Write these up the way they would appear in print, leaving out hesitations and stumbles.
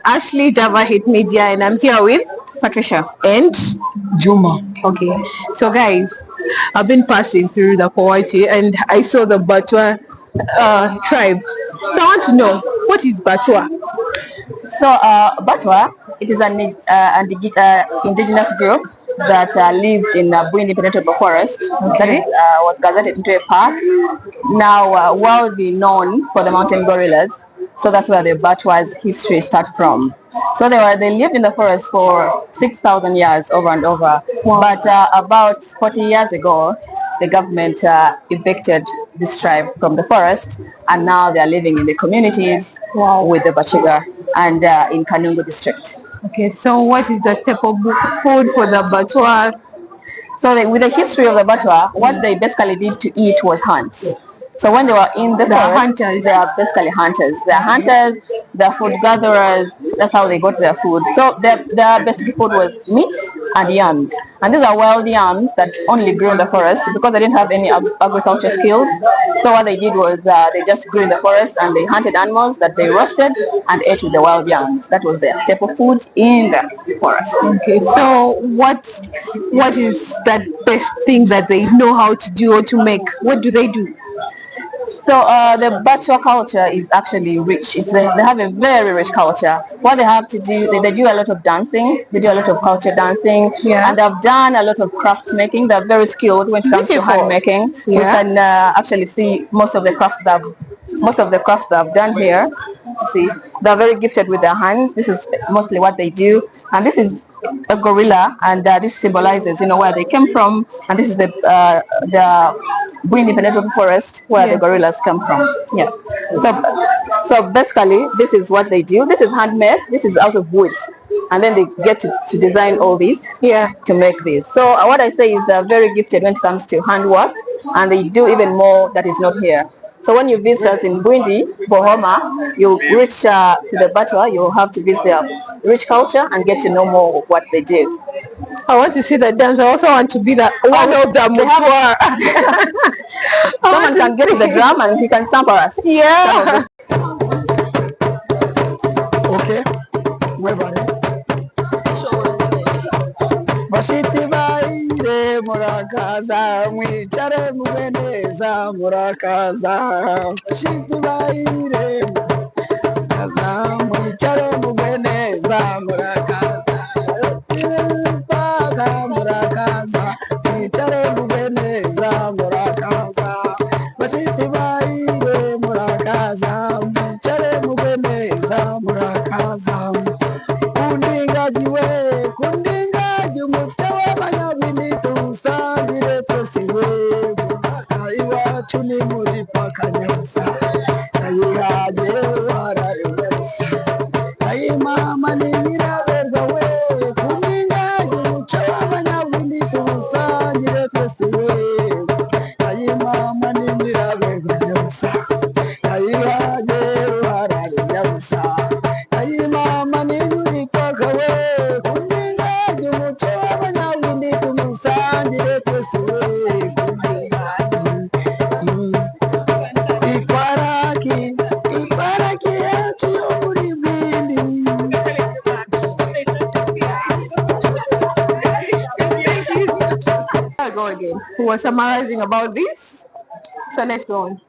Ashley Java Hit Media, and I'm here with Patricia. and Juma. okay. So guys, I've been passing through the Kawati and I saw the Batwa tribe. So I want to know, what is Batwa? So, Batwa, it is an indigenous group that lived in Bwindi Penetrable Forest that Okay. was gazetted into a park, now worldly known for the mountain gorillas. So that's where the Batwa's history starts from. So they lived in the forest for 6,000 years over and over. Wow. But about 40 years ago, the government evicted this tribe from the forest, and now they are living in the communities Wow. with the Bachiga and in Kanungu district. Okay, so what is the staple food for the Batwa? So with the history of the Batwa, what they basically did to eat was hunt. So when they were in the The forest, hunters. they are basically hunters. They are hunters, they're food gatherers. That's how they got their food. So their basic food was meat and yams. And these are wild yams that only grew in the forest because they didn't have any agriculture skills. So what they did was they just grew in the forest and they hunted animals that they roasted and ate with the wild yams. That was their staple food in the forest. Okay, so what is that best thing that they know how to do or to make? What do they do? So the Batwa culture is actually rich. They have a very rich culture. What they have to do, they do a lot of dancing. They do a lot of culture dancing, Yeah. and they've done a lot of craft making. They're very skilled when it comes to hand Beautiful. making. We Yeah. can actually see most of the crafts that I've done here. See, they're very gifted with their hands. This is mostly what they do, and this is a gorilla, and this symbolizes, where they came from, and this is the Bwindi Penetrable Forest where the Yeah. gorillas come from. Yeah. So basically, this is what they do. This is handmade. This is out of wood, and then they get to design all these Yeah. to make this. So what I say is they're very gifted when it comes to handwork, and they do even more that is not here. So when you visit us in Bwindi, Bohoma, you reach to the Batwa, you'll have to visit their rich culture and get to know more of what they did. I want to see the dance. I also want to be the one of the They have Mutwa. I someone want can get to the see. drum and he can sample us. Some of Yeah. the Okay. Webale. Bashiti baire murakaza mwicare mube neza murakaza. Bashiti baire murakaza mwicare mube neza murakaza. Mpaka murakaza mwicare mube neza murakaza. Bashiti baire murakaza mwicare mube neza murakaza. Kundingajiwe, kundingaji umuco w'abanyabini tuwusangire twese we mumaka iwacu ni muri paka nyabusa nayihaje warayoberusa nayimama ni nyiraberwa we kundingaji umuco w'abanyabini tuwusangire twese we nayimama ni nyiraberwa nyabusa nayihaje warayoberusa nayimama ni nyuri paka we kundingaji umuco w'abanyabindi tumusangire twese we kundingaji iparaki iparaki yacu yo muri bwindi. I'll go again. Who was summarizing about this? So let's go on.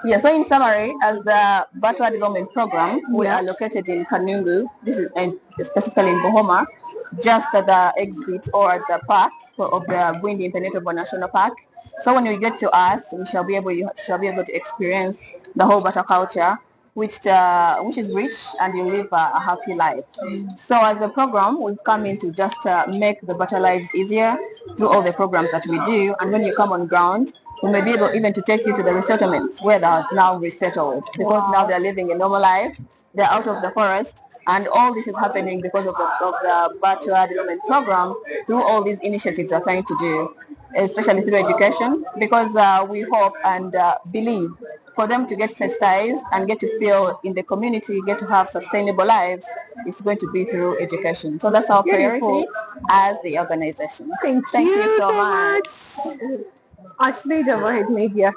Yeah, so in summary, as the Batwa Development Program, we Yeah. are located in Kanungu. This is specifically in Bohoma, just at the exit or at the park of the Bwindi Impenetrable National Park. So when you get to us, you shall be able to experience the whole Batwa culture, which is rich, and you live a happy life. So as a program, we've come in to just make the Batwa lives easier through all the programs that we do. And when you come on ground, we may be able even to take you to the resettlements where they are now resettled, because now they're living a normal life. They're out of the forest, and all this is happening because of the Batwa Development Program, through all these initiatives we're trying to do, especially through education, because we hope and believe for them to get sensitized and get to feel in the community, get to have sustainable lives, it's going to be through education. So that's our Beautiful. priority as the organization. Thank Thank you you so so much. much. Ashley Java Hit Media.